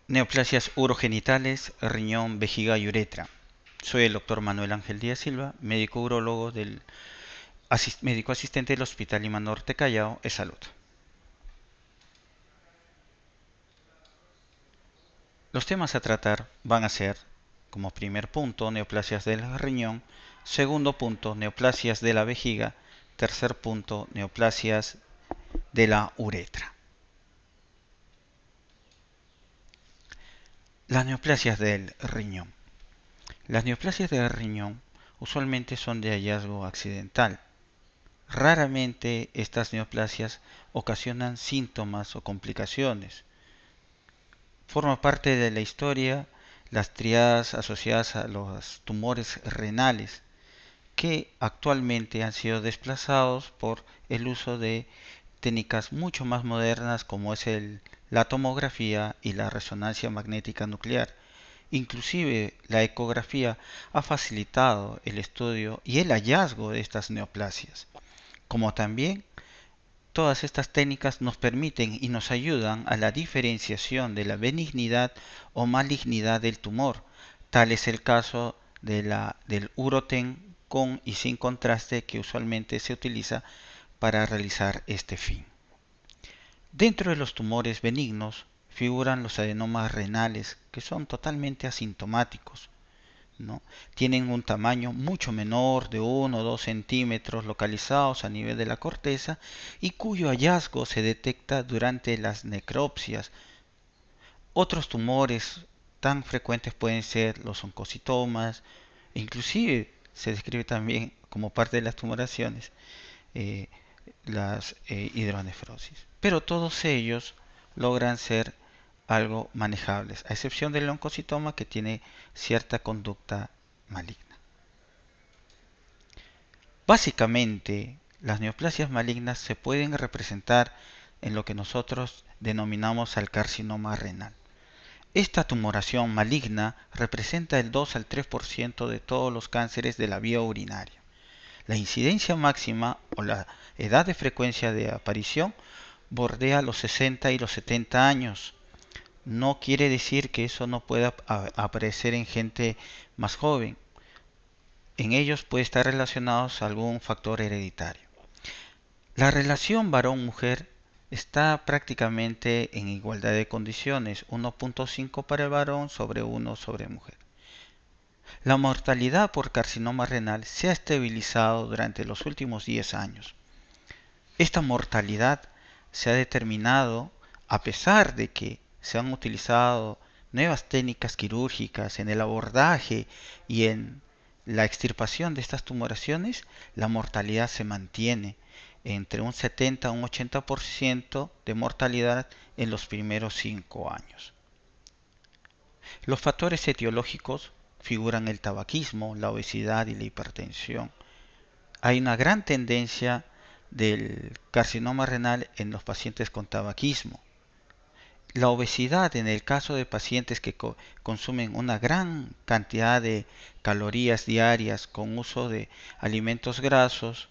Neoplasias urogenitales, riñón, vejiga y uretra. Soy el doctor Manuel Ángel Díaz Silva, médico urólogo médico asistente del Hospital Lima Norte Callao de Salud. Los temas a tratar van a ser, como primer punto, neoplasias del riñón; segundo punto, neoplasias de la vejiga; tercer punto, neoplasias de la uretra. Las neoplasias del riñón. Las neoplasias del riñón usualmente son de hallazgo accidental. Raramente estas neoplasias ocasionan síntomas o complicaciones. Forma parte de la historia las triadas asociadas a los tumores renales, que actualmente han sido desplazados por el uso de técnicas mucho más modernas como es la tomografía y la resonancia magnética nuclear. Inclusive la ecografía ha facilitado el estudio y el hallazgo de estas neoplasias, como también todas estas técnicas nos permiten y nos ayudan a la diferenciación de la benignidad o malignidad del tumor. Tal es el caso del uroten con y sin contraste, que usualmente se utiliza para realizar este fin. Dentro de los tumores benignos figuran los adenomas renales, que son totalmente asintomáticos, ¿no? Tienen un tamaño mucho menor, de 1 o 2 centímetros, localizados a nivel de la corteza, y cuyo hallazgo se detecta durante las necropsias. Otros tumores tan frecuentes pueden ser los oncocitomas, e inclusive se describe también como parte de las tumoraciones eh, las hidronefrosis. Pero todos ellos logran ser algo manejables, a excepción del oncocitoma, que tiene cierta conducta maligna. Básicamente, las neoplasias malignas se pueden representar en lo que nosotros denominamos el carcinoma renal. Esta tumoración maligna representa el 2 al 3% de todos los cánceres de la vía urinaria. La incidencia máxima o la edad de frecuencia de aparición bordea los 60 y los 70 años. No quiere decir que eso no pueda aparecer en gente más joven. En ellos puede estar relacionado a algún factor hereditario. La relación varón-mujer está prácticamente en igualdad de condiciones, 1.5 para el varón sobre 1 sobre mujer. La mortalidad por carcinoma renal se ha estabilizado durante los últimos 10 años. Esta mortalidad se ha determinado a pesar de que se han utilizado nuevas técnicas quirúrgicas en el abordaje y en la extirpación de estas tumoraciones. La mortalidad se mantiene entre un 70 a un 80% de mortalidad en los primeros 5 años. Los factores etiológicos figuran el tabaquismo, la obesidad y la hipertensión. Hay una gran tendencia del carcinoma renal en los pacientes con tabaquismo. La obesidad en el caso de pacientes que consumen una gran cantidad de calorías diarias con uso de alimentos grasos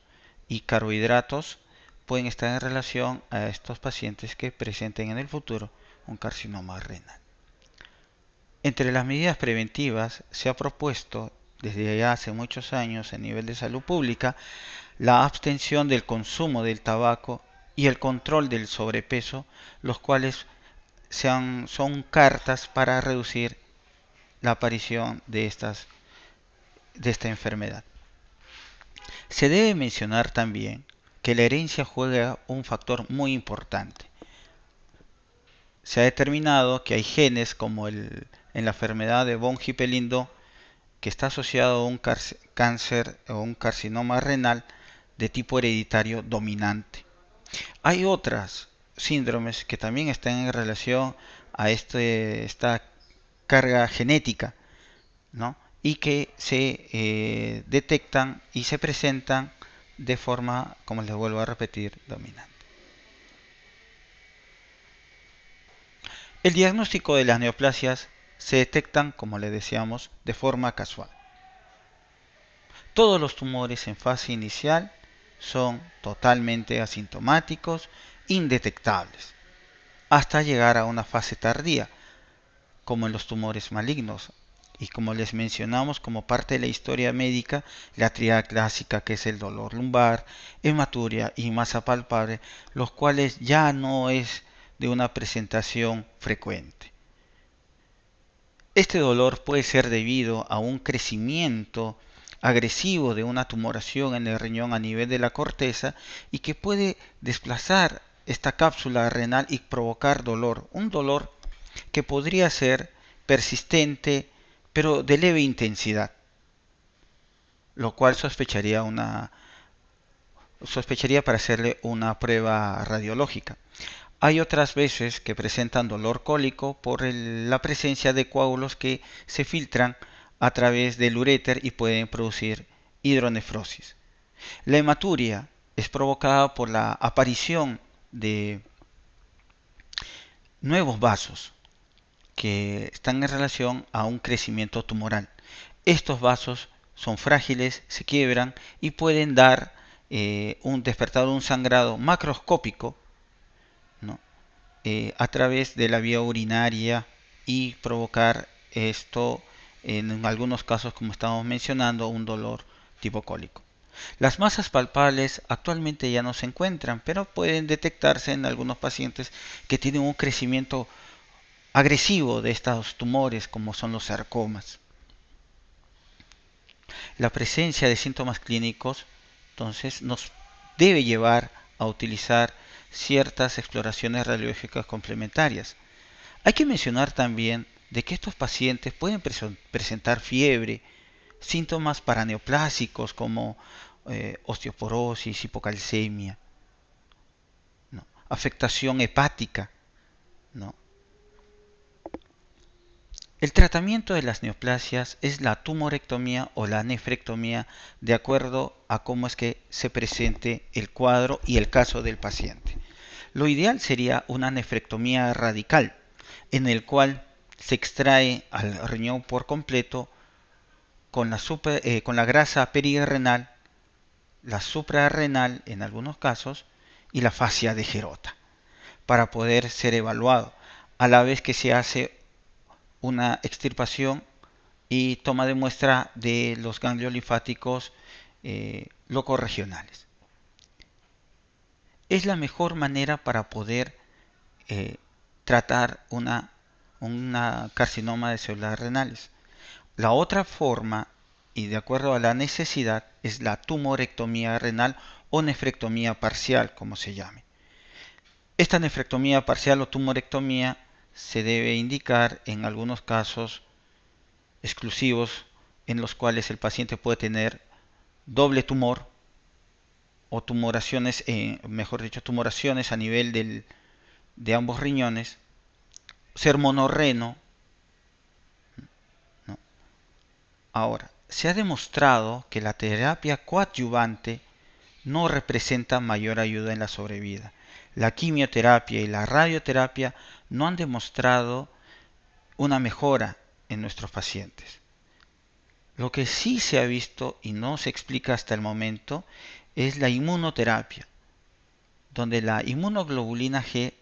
y carbohidratos pueden estar en relación a estos pacientes que presenten en el futuro un carcinoma renal. Entre las medidas preventivas se ha propuesto desde ya hace muchos años a nivel de salud pública la abstención del consumo del tabaco y el control del sobrepeso, los cuales son cartas para reducir la aparición de esta enfermedad. Se debe mencionar también que la herencia juega un factor muy importante. Se ha determinado que hay genes como en la enfermedad de von Hippel-Lindau, que está asociado a un cáncer o un carcinoma renal de tipo hereditario dominante. Hay otras síndromes que también están en relación a esta carga genética, ¿no? Y que se detectan y se presentan de forma, como les vuelvo a repetir, dominante. El diagnóstico de las neoplasias se detectan, como les decíamos, de forma casual. Todos los tumores en fase inicial son totalmente asintomáticos, indetectables, hasta llegar a una fase tardía. como en los tumores malignos. Y como les mencionamos, como parte de la historia médica, la tríada clásica, que es el dolor lumbar, hematuria y masa palpable, los cuales ya no es de una presentación frecuente. Este dolor puede ser debido a un crecimiento agresivo de una tumoración en el riñón a nivel de la corteza y que puede desplazar esta cápsula renal y provocar dolor, un dolor que podría ser persistente pero de leve intensidad, lo cual sospecharía para hacerle una prueba radiológica. Hay otras veces que presentan dolor cólico por la presencia de coágulos que se filtran a través del uréter y pueden producir hidronefrosis. La hematuria es provocada por la aparición de nuevos vasos que están en relación a un crecimiento tumoral. Estos vasos son frágiles, se quiebran y pueden dar un sangrado macroscópico, ¿no? A través de la vía urinaria y provocar esto, en algunos casos, como estamos mencionando, un dolor tipo cólico. Las masas palpables actualmente ya no se encuentran, pero pueden detectarse en algunos pacientes que tienen un crecimiento agresivo de estos tumores, como son los sarcomas. La presencia de síntomas clínicos, entonces, nos debe llevar a utilizar ciertas exploraciones radiológicas complementarias. Hay que mencionar también de que estos pacientes pueden presentar fiebre, síntomas paraneoplásicos como osteoporosis, hipocalcemia, ¿no? Afectación hepática, ¿no? El tratamiento de las neoplasias es la tumorectomía o la nefrectomía de acuerdo a cómo es que se presente el cuadro y el caso del paciente. Lo ideal sería una nefrectomía radical, en el cual se extrae al riñón por completo con la grasa perirenal, la suprarrenal en algunos casos y la fascia de Gerota para poder ser evaluado, a la vez que se hace una extirpación y toma de muestra de los ganglios linfáticos locorregionales. Es la mejor manera para poder tratar una carcinoma de células renales. La otra forma, y de acuerdo a la necesidad, es la tumorectomía renal o nefrectomía parcial, como se llame. Esta nefrectomía parcial o tumorectomía se debe indicar en algunos casos exclusivos en los cuales el paciente puede tener doble tumor o tumoraciones, mejor dicho, tumoraciones a nivel de ambos riñones, ser monorreno, ¿no? Ahora, se ha demostrado que la terapia coadyuvante no representa mayor ayuda en la sobrevida. La quimioterapia y la radioterapia no han demostrado una mejora en nuestros pacientes. Lo que sí se ha visto y no se explica hasta el momento es la inmunoterapia, donde la inmunoglobulina G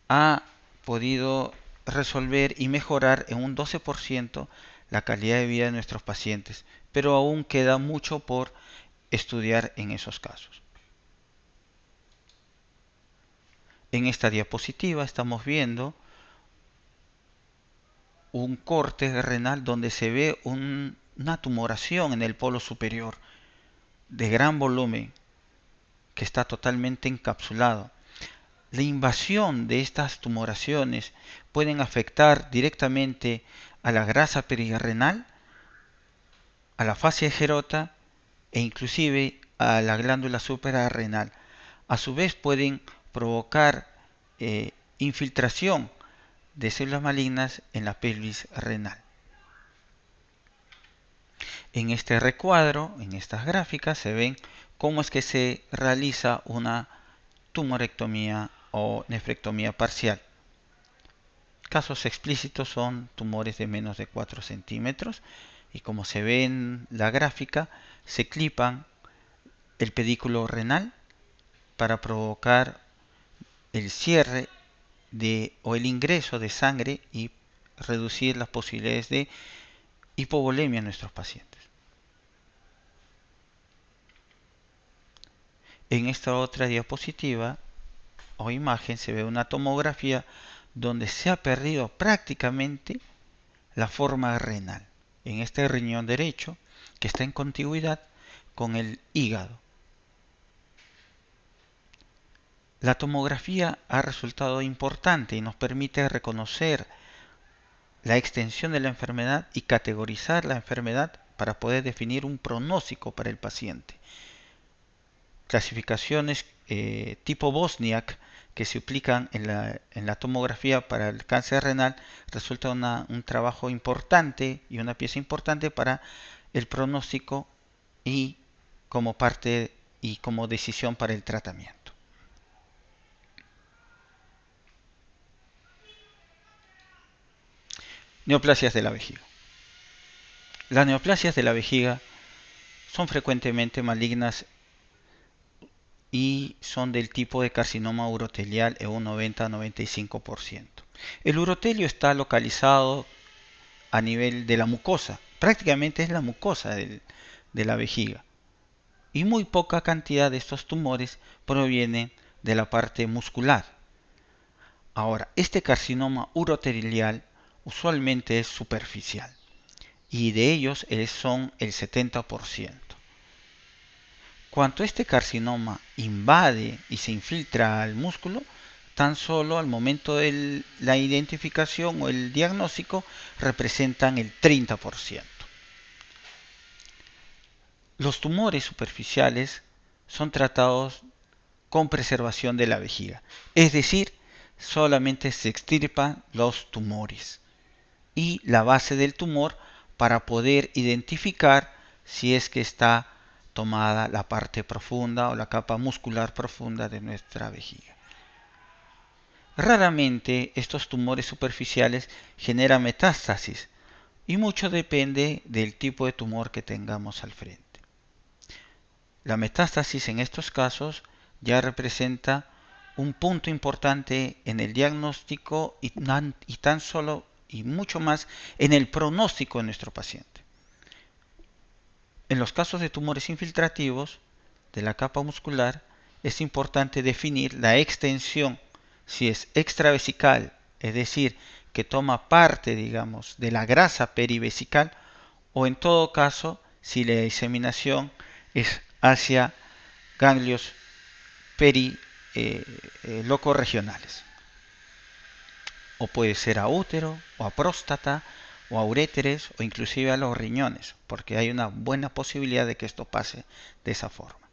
ha podido resolver y mejorar en un 12% la calidad de vida de nuestros pacientes, pero aún queda mucho por estudiar en esos casos. En esta diapositiva estamos viendo un corte renal donde se ve una tumoración en el polo superior de gran volumen que está totalmente encapsulado. La invasión de estas tumoraciones pueden afectar directamente a la grasa perirenal, a la fascia de Gerota e inclusive a la glándula suprarrenal. A su vez pueden provocar infiltración de células malignas en la pelvis renal. En este recuadro, en estas gráficas, se ven cómo es que se realiza una tumorectomía o nefrectomía parcial. Casos explícitos son tumores de menos de 4 centímetros y como se ve en la gráfica, se clipan el pedículo renal para provocar el cierre o el ingreso de sangre y reducir las posibilidades de hipovolemia en nuestros pacientes. En esta otra diapositiva o imagen se ve una tomografía donde se ha perdido prácticamente la forma renal en este riñón derecho que está en contigüidad con el hígado. La tomografía ha resultado importante y nos permite reconocer la extensión de la enfermedad y categorizar la enfermedad para poder definir un pronóstico para el paciente. Clasificaciones tipo Bosniak que se aplican en la tomografía para el cáncer renal resulta un trabajo importante y una pieza importante para el pronóstico y como parte y como decisión para el tratamiento. Neoplasias de la vejiga. Las neoplasias de la vejiga son frecuentemente malignas y son del tipo de carcinoma urotelial en un 90-95%. El urotelio está localizado a nivel de la mucosa, prácticamente es la mucosa de la vejiga, y muy poca cantidad de estos tumores provienen de la parte muscular. Ahora, este carcinoma urotelial usualmente es superficial y de ellos son el 70%. Cuando este carcinoma invade y se infiltra al músculo, tan solo al momento de la identificación o el diagnóstico representan el 30%. Los tumores superficiales son tratados con preservación de la vejiga, es decir, solamente se extirpan los tumores y la base del tumor para poder identificar si es que está tomada la parte profunda o la capa muscular profunda de nuestra vejiga. Raramente estos tumores superficiales generan metástasis y mucho depende del tipo de tumor que tengamos al frente. La metástasis en estos casos ya representa un punto importante en el diagnóstico y tan solo y mucho más en el pronóstico de nuestro paciente. En los casos de tumores infiltrativos de la capa muscular es importante definir la extensión, si es extravesical, es decir, que toma parte, digamos, de la grasa perivesical, o en todo caso, si la diseminación es hacia ganglios locorregionales. O puede ser a útero, o a próstata, o a uréteres, o inclusive a los riñones, porque hay una buena posibilidad de que esto pase de esa forma.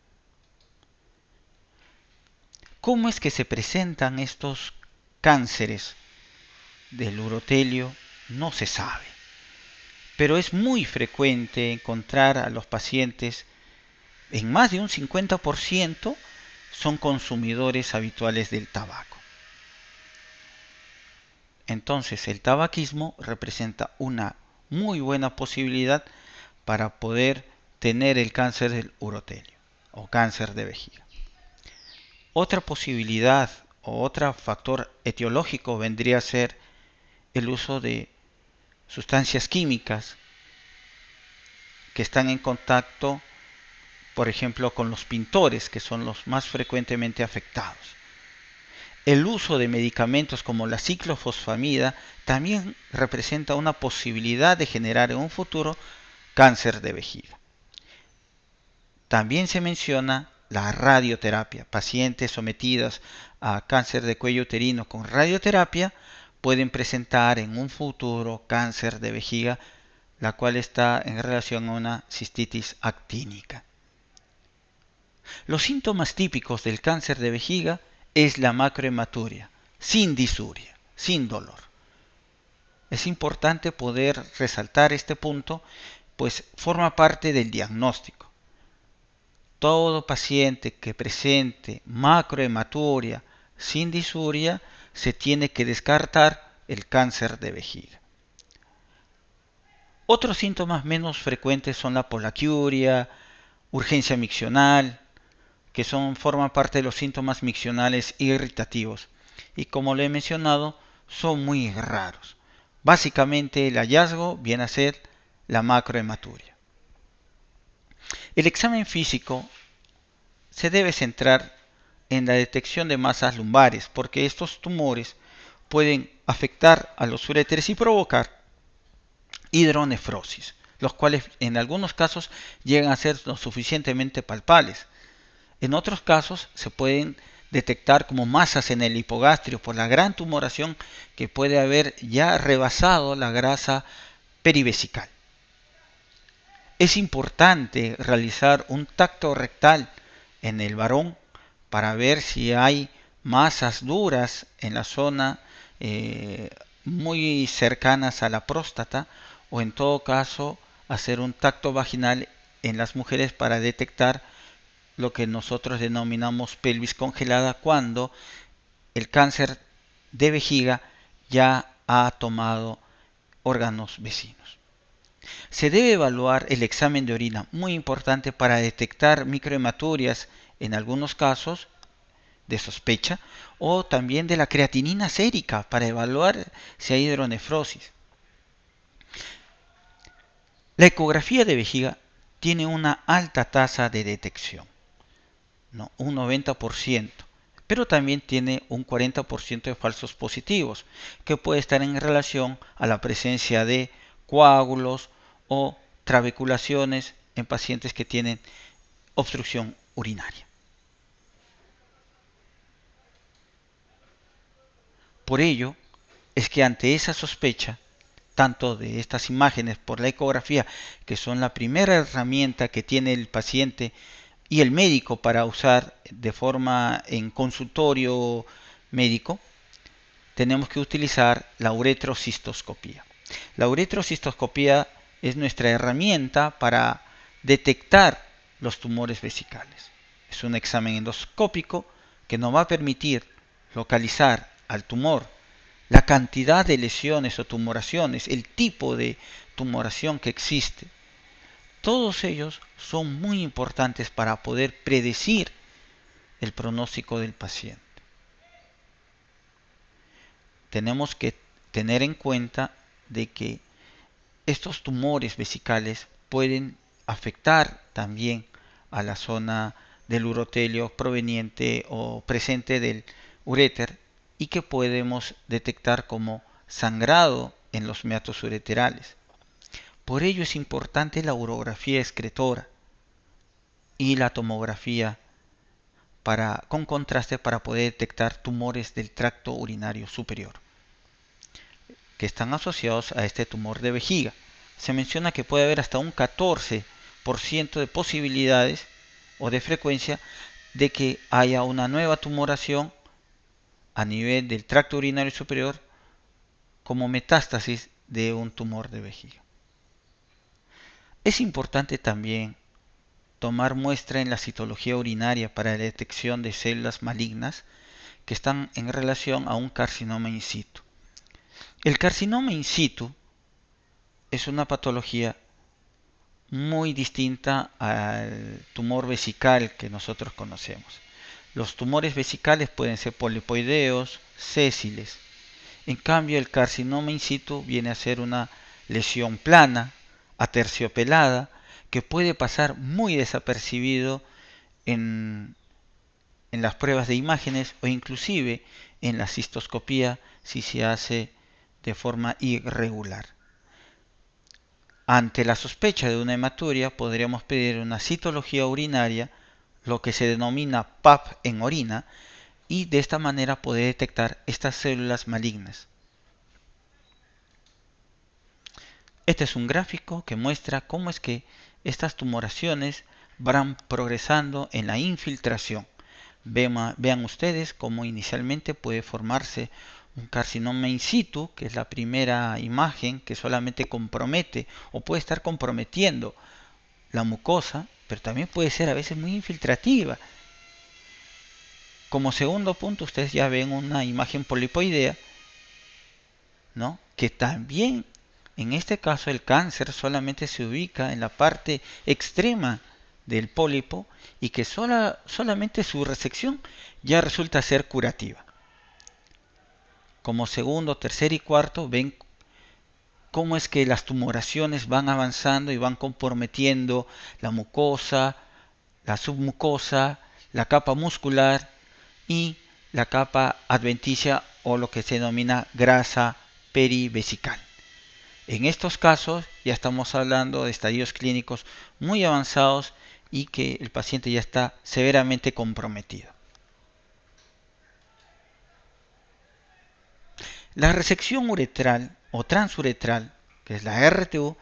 ¿Cómo es que se presentan estos cánceres del urotelio? No se sabe, pero es muy frecuente encontrar a los pacientes, en más de un 50% son consumidores habituales del tabaco. Entonces el tabaquismo representa una muy buena posibilidad para poder tener el cáncer del urotelio o cáncer de vejiga. Otra posibilidad o otro factor etiológico vendría a ser el uso de sustancias químicas que están en contacto, por ejemplo, con los pintores, que son los más frecuentemente afectados. El uso de medicamentos como la ciclofosfamida también representa una posibilidad de generar en un futuro cáncer de vejiga. También se menciona la radioterapia. Pacientes sometidos a cáncer de cuello uterino con radioterapia pueden presentar en un futuro cáncer de vejiga, la cual está en relación a una cistitis actínica. Los síntomas típicos del cáncer de vejiga es la macrohematuria, sin disuria, sin dolor. Es importante poder resaltar este punto, pues forma parte del diagnóstico. Todo paciente que presente macrohematuria sin disuria se tiene que descartar el cáncer de vejiga. Otros síntomas menos frecuentes son la polaquiuria, urgencia miccional, que forman parte de los síntomas miccionales irritativos y como le he mencionado son muy raros. Básicamente el hallazgo viene a ser la macrohematuria. El examen físico se debe centrar en la detección de masas lumbares, porque estos tumores pueden afectar a los uréteres y provocar hidronefrosis, los cuales en algunos casos llegan a ser lo suficientemente palpables. En otros casos se pueden detectar como masas en el hipogastrio por la gran tumoración que puede haber ya rebasado la grasa perivesical. Es importante realizar un tacto rectal en el varón para ver si hay masas duras en la zona muy cercanas a la próstata, o en todo caso hacer un tacto vaginal en las mujeres para detectar lo que nosotros denominamos pelvis congelada, cuando el cáncer de vejiga ya ha tomado órganos vecinos. Se debe evaluar el examen de orina, muy importante para detectar microhematurias en algunos casos de sospecha, o también de la creatinina sérica para evaluar si hay hidronefrosis. La ecografía de vejiga tiene una alta tasa de detección, ¿no? Un 90%, pero también tiene un 40% de falsos positivos, que puede estar en relación a la presencia de coágulos o trabeculaciones en pacientes que tienen obstrucción urinaria. Por ello es que ante esa sospecha, tanto de estas imágenes por la ecografía, que son la primera herramienta que tiene el paciente y el médico para usar de forma en consultorio médico, tenemos que utilizar la uretrocistoscopía. La uretrocistoscopía es nuestra herramienta para detectar los tumores vesicales. Es un examen endoscópico que nos va a permitir localizar al tumor, la cantidad de lesiones o tumoraciones, el tipo de tumoración que existe. Todos ellos son muy importantes para poder predecir el pronóstico del paciente. Tenemos que tener en cuenta de que estos tumores vesicales pueden afectar también a la zona del urotelio proveniente o presente del uréter, y que podemos detectar como sangrado en los meatos ureterales. Por ello es importante la urografía excretora y la tomografía con contraste para poder detectar tumores del tracto urinario superior que están asociados a este tumor de vejiga. Se menciona que puede haber hasta un 14% de posibilidades o de frecuencia de que haya una nueva tumoración a nivel del tracto urinario superior como metástasis de un tumor de vejiga. Es importante también tomar muestra en la citología urinaria para la detección de células malignas que están en relación a un carcinoma in situ. El carcinoma in situ es una patología muy distinta al tumor vesical que nosotros conocemos. Los tumores vesicales pueden ser polipoideos, sésiles. En cambio, el carcinoma in situ viene a ser una lesión plana, aterciopelada, que puede pasar muy desapercibido en las pruebas de imágenes, o inclusive en la cistoscopía si se hace de forma irregular. Ante la sospecha de una hematuria podríamos pedir una citología urinaria, lo que se denomina PAP en orina, y de esta manera poder detectar estas células malignas. Este es un gráfico que muestra cómo es que estas tumoraciones van progresando en la infiltración. Vean ustedes cómo inicialmente puede formarse un carcinoma in situ, que es la primera imagen que solamente compromete o puede estar comprometiendo la mucosa, pero también puede ser a veces muy infiltrativa. Como segundo punto, ustedes ya ven una imagen polipoidea, ¿no? Que también, en este caso, el cáncer solamente se ubica en la parte extrema del pólipo, y que solamente su resección ya resulta ser curativa. Como segundo, tercer y cuarto ven cómo es que las tumoraciones van avanzando y van comprometiendo la mucosa, la submucosa, la capa muscular y la capa adventicia o lo que se denomina grasa perivesical. En estos casos ya estamos hablando de estadios clínicos muy avanzados y que el paciente ya está severamente comprometido. La resección uretral o transuretral, que es la RTU,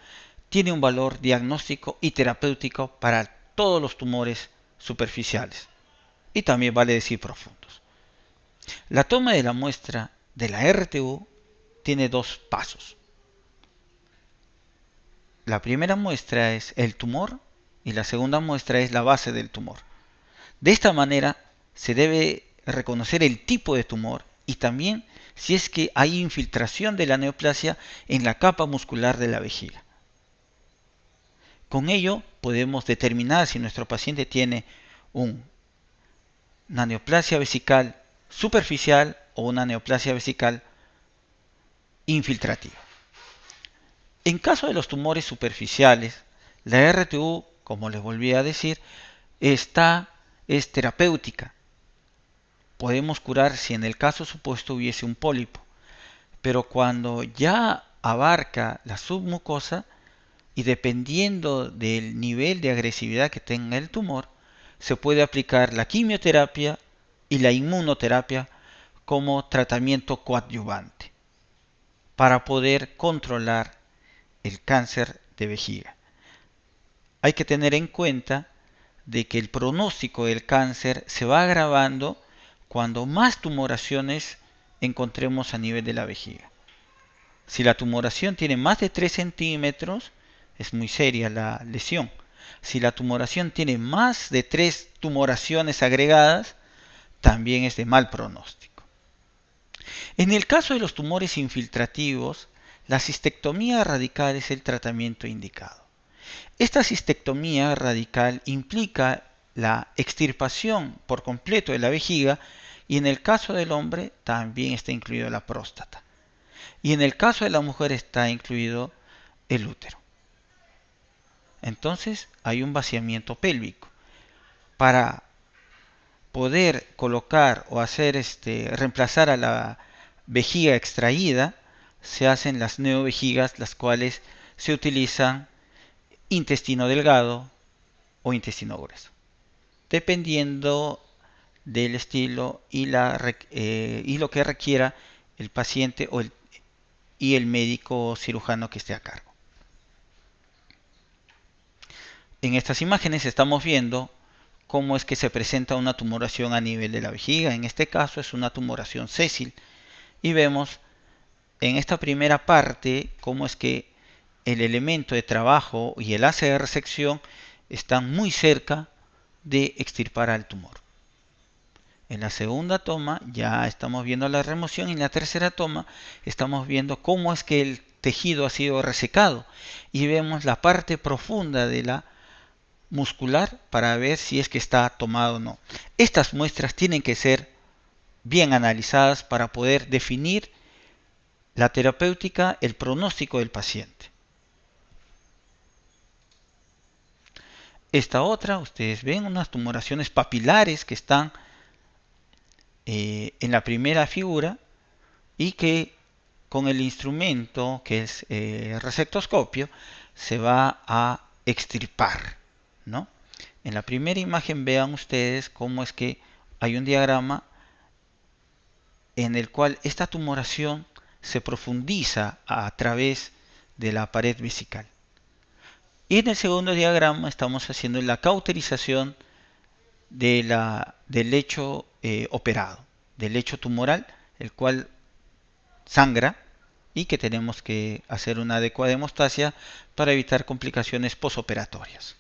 tiene un valor diagnóstico y terapéutico para todos los tumores superficiales y también vale decir profundos. La toma de la muestra de la RTU tiene dos pasos. La primera muestra es el tumor y la segunda muestra es la base del tumor. De esta manera se debe reconocer el tipo de tumor y también si es que hay infiltración de la neoplasia en la capa muscular de la vejiga. Con ello podemos determinar si nuestro paciente tiene una neoplasia vesical superficial o una neoplasia vesical infiltrativa. En caso de los tumores superficiales, la RTU, como les volví a decir, es terapéutica. Podemos curar si en el caso supuesto hubiese un pólipo, pero cuando ya abarca la submucosa y dependiendo del nivel de agresividad que tenga el tumor, se puede aplicar la quimioterapia y la inmunoterapia como tratamiento coadyuvante para poder controlar el cáncer de vejiga. Hay que tener en cuenta de que el pronóstico del cáncer se va agravando cuando más tumoraciones encontremos a nivel de la vejiga. Si la tumoración tiene más de 3 centímetros, es muy seria la lesión. Si la tumoración tiene más de 3 tumoraciones agregadas, también es de mal pronóstico. En el caso de los tumores infiltrativos, la cistectomía radical es el tratamiento indicado. Esta cistectomía radical implica la extirpación por completo de la vejiga y en el caso del hombre también está incluido la próstata. Y en el caso de la mujer está incluido el útero. Entonces hay un vaciamiento pélvico. Para poder colocar o hacer reemplazar a la vejiga extraída, se hacen las neovejigas, las cuales se utilizan intestino delgado o intestino grueso, dependiendo del estilo y lo que requiera el paciente y el médico cirujano que esté a cargo. En estas imágenes estamos viendo cómo es que se presenta una tumoración a nivel de la vejiga. En este caso es una tumoración sésil y vemos en esta primera parte cómo es que el elemento de trabajo y el ácido de resección están muy cerca de extirpar al tumor. En la segunda toma ya estamos viendo la remoción y en la tercera toma estamos viendo cómo es que el tejido ha sido resecado y vemos la parte profunda de la muscular para ver si es que está tomado o no. Estas muestras tienen que ser bien analizadas para poder definir la terapéutica, el pronóstico del paciente. Esta otra, ustedes ven unas tumoraciones papilares que están en la primera figura y que con el instrumento que es resectoscopio se va a extirpar, ¿no? En la primera imagen vean ustedes cómo es que hay un diagrama en el cual esta tumoración se profundiza a través de la pared vesical. Y en el segundo diagrama estamos haciendo la cauterización del lecho operado, del lecho tumoral, el cual sangra y que tenemos que hacer una adecuada hemostasia para evitar complicaciones posoperatorias.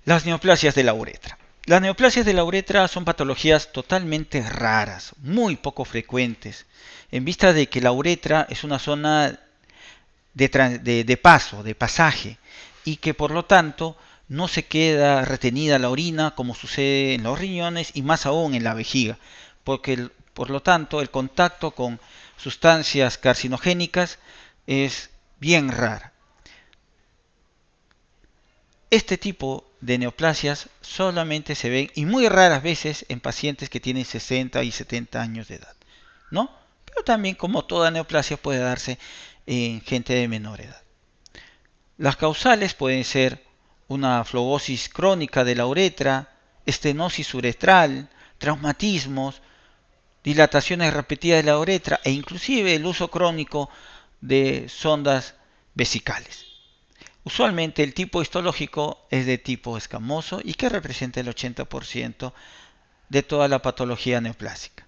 Las neoplasias de la uretra. Las neoplasias de la uretra son patologías totalmente raras, muy poco frecuentes, en vista de que la uretra es una zona de paso, de pasaje, y que por lo tanto no se queda retenida la orina como sucede en los riñones y más aún en la vejiga, porque por lo tanto el contacto con sustancias carcinogénicas es bien rara. Este tipo de neoplasias solamente se ven y muy raras veces en pacientes que tienen 60 y 70 años de edad, ¿no? Pero también, como toda neoplasia, puede darse en gente de menor edad. Las causales pueden ser una flebosis crónica de la uretra, estenosis uretral, traumatismos, dilataciones repetidas de la uretra e inclusive el uso crónico de sondas vesicales. Usualmente el tipo histológico es de tipo escamoso y que representa el 80% de toda la patología neoplásica.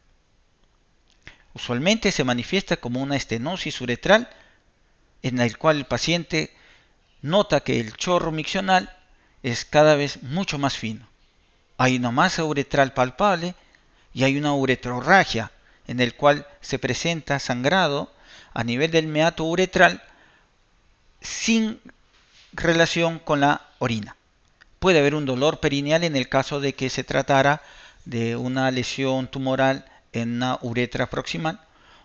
Usualmente se manifiesta como una estenosis uretral en la cual el paciente nota que el chorro miccional es cada vez mucho más fino. Hay una masa uretral palpable y hay una uretrorragia en el cual se presenta sangrado a nivel del meato uretral sin relación con la orina. Puede haber un dolor perineal en el caso de que se tratara de una lesión tumoral en una uretra proximal,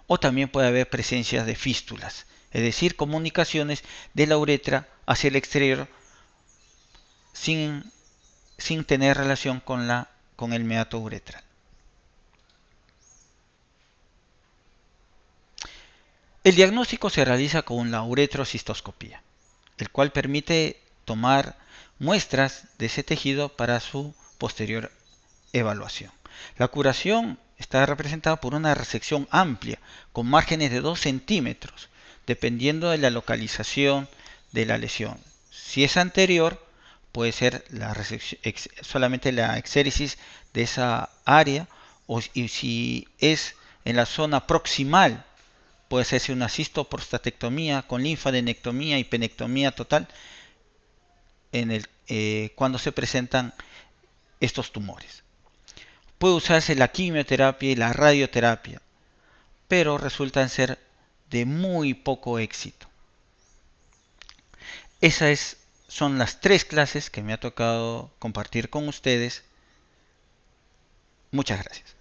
o también puede haber presencia de fístulas, es decir, comunicaciones de la uretra hacia el exterior sin tener relación con el meato uretral. El diagnóstico se realiza con la uretrocistoscopía, el cual permite tomar muestras de ese tejido para su posterior evaluación. La curación está representada por una resección amplia con márgenes de 2 centímetros, dependiendo de la localización de la lesión. Si es anterior, puede ser solamente la exéresis de esa área, y si es en la zona proximal, puede hacerse una cistoprostatectomía con linfadenectomía y penectomía total cuando se presentan estos tumores. Puede usarse la quimioterapia y la radioterapia, pero resultan ser de muy poco éxito. Esas son las 3 clases que me ha tocado compartir con ustedes. Muchas gracias.